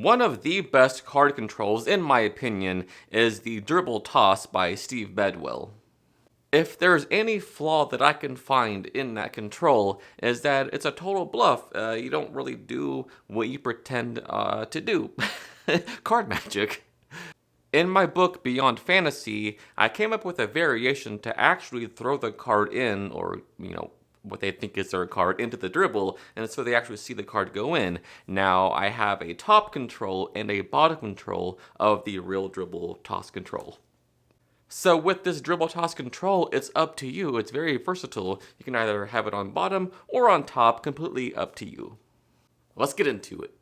One of the best card controls, in my opinion, is the Dribble Toss by Steve Bedwell. If there's any flaw that I can find in that control, is that it's a total bluff. You don't really do what you pretend to do. Card magic. In my book Beyond Fantasy, I came up with a variation to actually throw the card in, or, what they think is their card, into the dribble, and so they actually see the card go in. Now, I have a top control and a bottom control of the real Dribble Toss control. So with this Dribble Toss control, it's up to you. It's very versatile. You can either have it on bottom or on top, completely up to you. Let's get into it.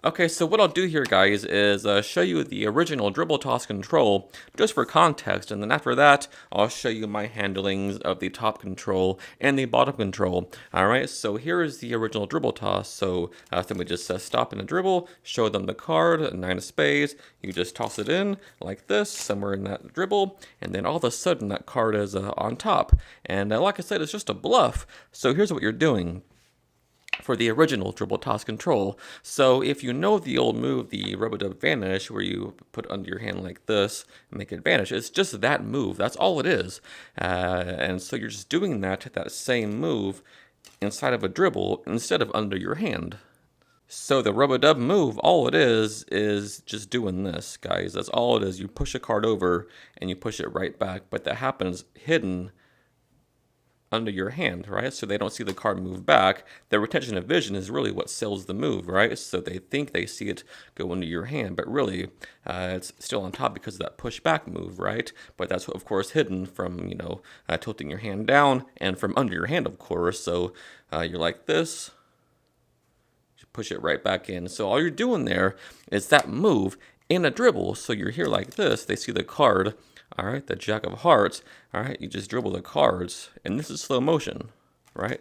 Okay, so what I'll do here, guys, is show you the original Dribble Toss control, just for context, and then after that, I'll show you my handlings of the top control and the bottom control. Alright, so here is the original Dribble Toss. So we just stop in a dribble, show them the card, a 9 of spades, you just toss it in, like this, somewhere in that dribble, and then all of a sudden that card is on top. And like I said, it's just a bluff. So here's what you're doing for the original Dribble Toss control. So if you know the old move, the Rub-a-Dub Vanish, where you put under your hand like this and make it vanish, it's just that move. That's all it is. And so you're just doing that same move inside of a dribble instead of under your hand. So the Rub-a-Dub move, all it is just doing this, guys. That's all it is. You push a card over and you push it right back, but that happens hidden under your hand, right? So they don't see the card move back. Their retention of vision is really what sells the move, right? So they think they see it go into your hand, but really it's still on top because of that push back move, right? But that's, of course, hidden from, tilting your hand down and from under your hand, of course. So you're like this, you push it right back in. So all you're doing there is that move in a dribble. So you're here like this, they see the card, all right, the Jack of Hearts. All right, you just dribble the cards, and this is slow motion, right?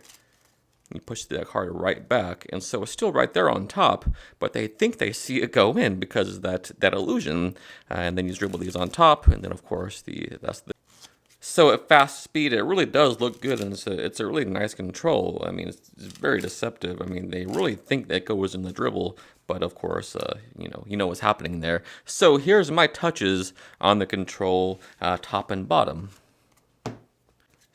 You push that card right back, and so it's still right there on top, but they think they see it go in because of that illusion. And then you dribble these on top, and then of course So at fast speed, it really does look good, and it's a really nice control. I mean, it's very deceptive. I mean, they really think that goes in the dribble, but of course, you know what's happening there. So here's my touches on the control, top and bottom.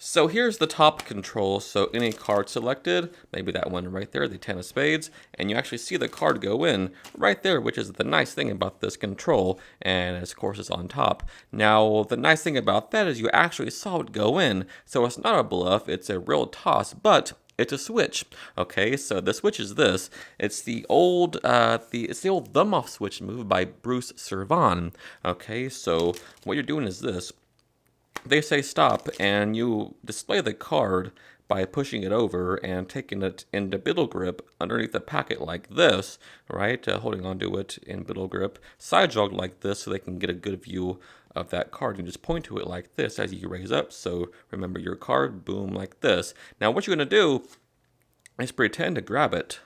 So here's the top control, so any card selected, maybe that one right there, the 10 of spades, and you actually see the card go in right there, which is the nice thing about this control, and of course it's on top. Now, the nice thing about that is you actually saw it go in, so it's not a bluff, it's a real toss, but it's a switch. Okay, so the switch is this. It's the old thumb off switch move by Bruce Servan. Okay, so what you're doing is this. They say stop, and you display the card by pushing it over and taking it into biddle grip underneath the packet like this, right? Holding onto it in biddle grip, side jog like this so they can get a good view of that card. You just point to it like this as you raise up. So remember your card, boom, like this. Now what you're going to do is pretend to grab it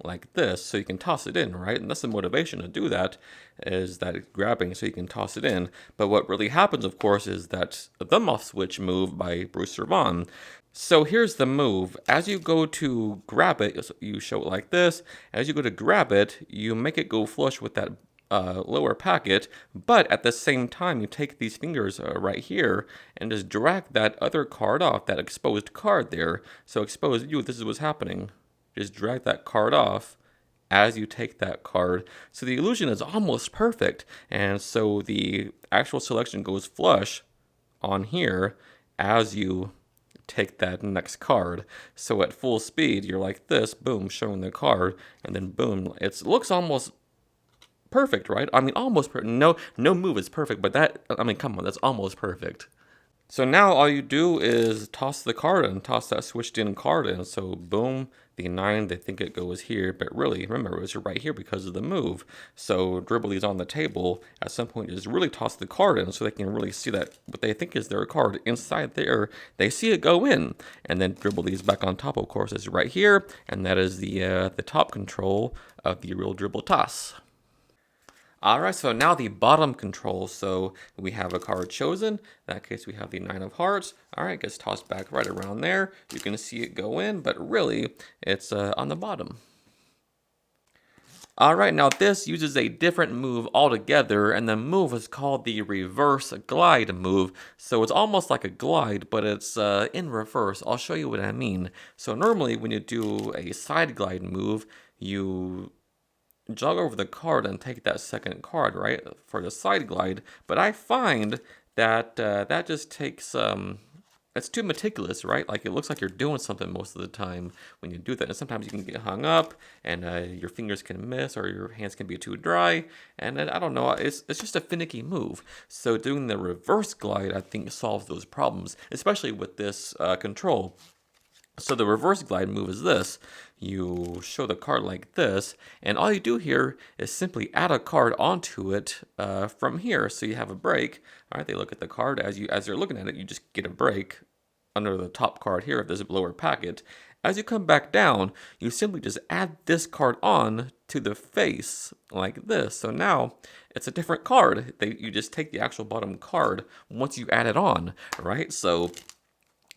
like this so you can toss it in, right? And that's the motivation to do that, is that grabbing so you can toss it in. But what really happens, of course, is that thumb off switch move by Bruce Servan. So here's the move. As you go to grab it, you show it like this. As you go to grab it, you make it go flush with that lower packet, but at the same time you take these fingers right here and just drag that other card off, that exposed card there. So exposed view, this is what's happening. Just drag that card off as you take that card. So the illusion is almost perfect. And so the actual selection goes flush on here as you take that next card. So at full speed, you're like this, boom, showing the card, and then boom. It looks almost perfect, right? I mean, almost perfect. No move is perfect, but come on, that's almost perfect. So now all you do is toss the card in, toss that switched in card in. So boom, the 9, they think it goes here, but really, remember, it's right here because of the move. So dribble these on the table. At some point, just really toss the card in so they can really see that what they think is their card inside there. They see it go in, and then dribble these back on top, of course, is right here. And that is the top control of the real Dribble Toss. Alright, so now the bottom control. So we have a card chosen. In that case, we have the 9 of hearts. Alright, gets tossed back right around there. You can see it go in, but really, it's on the bottom. Alright, now this uses a different move altogether, and the move is called the reverse glide move. So it's almost like a glide, but it's in reverse. I'll show you what I mean. So normally when you do a side glide move, you jog over the card and take that second card, right, for the side glide. But I find that that just takes it's too meticulous, right? Like it looks like you're doing something most of the time when you do that. And sometimes you can get hung up, and your fingers can miss, or your hands can be too dry. And then, I don't know, it's just a finicky move. So doing the reverse glide, I think, solves those problems, especially with this control. So the reverse glide move is this. You show the card like this, and all you do here is simply add a card onto it from here. So you have a break. All right, they look at the card. As you're looking at it, you just get a break under the top card here of this lower packet. As you come back down, you simply just add this card on to the face like this. So now it's a different card. You just take the actual bottom card once you add it on, right? So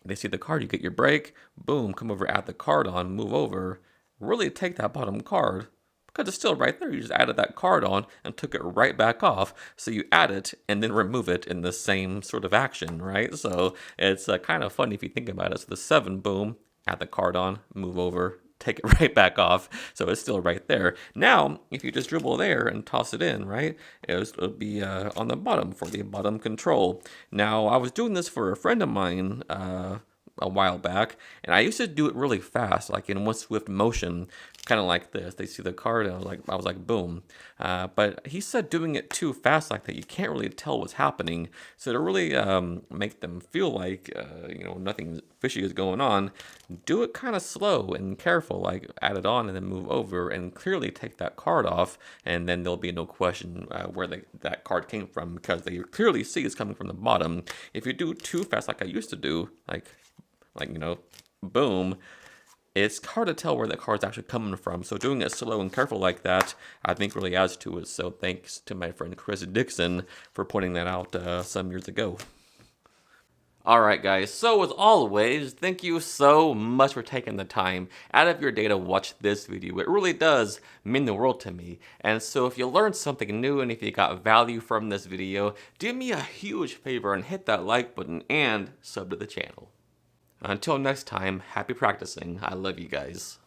they see the card, you get your break, boom, come over, add the card on, move over, really take that bottom card, because it's still right there. You just added that card on and took it right back off. So you add it and then remove it in the same sort of action, right? So it's kind of funny if you think about it. So the 7, boom, add the card on, move over, take it right back off, so it's still right there. Now, if you just dribble there and toss it in, right, it'll be on the bottom for the bottom control. Now, I was doing this for a friend of mine a while back, and I used to do it really fast, like in one swift motion, kind of like this. They see the card, and I was like, boom. But he said doing it too fast like that, you can't really tell what's happening. So to really make them feel like nothing fishy is going on, do it kind of slow and careful, like add it on and then move over and clearly take that card off, and then there'll be no question where that card came from, because they clearly see it's coming from the bottom. If you do too fast like I used to do, like boom, it's hard to tell where the card's actually coming from. So doing it slow and careful like that, I think, really adds to it. So thanks to my friend Chris Dixon for pointing that out some years ago. Alright guys, so as always, thank you so much for taking the time out of your day to watch this video. It really does mean the world to me. And so if you learned something new and if you got value from this video, do me a huge favor and hit that like button and sub to the channel. Until next time, happy practicing. I love you guys.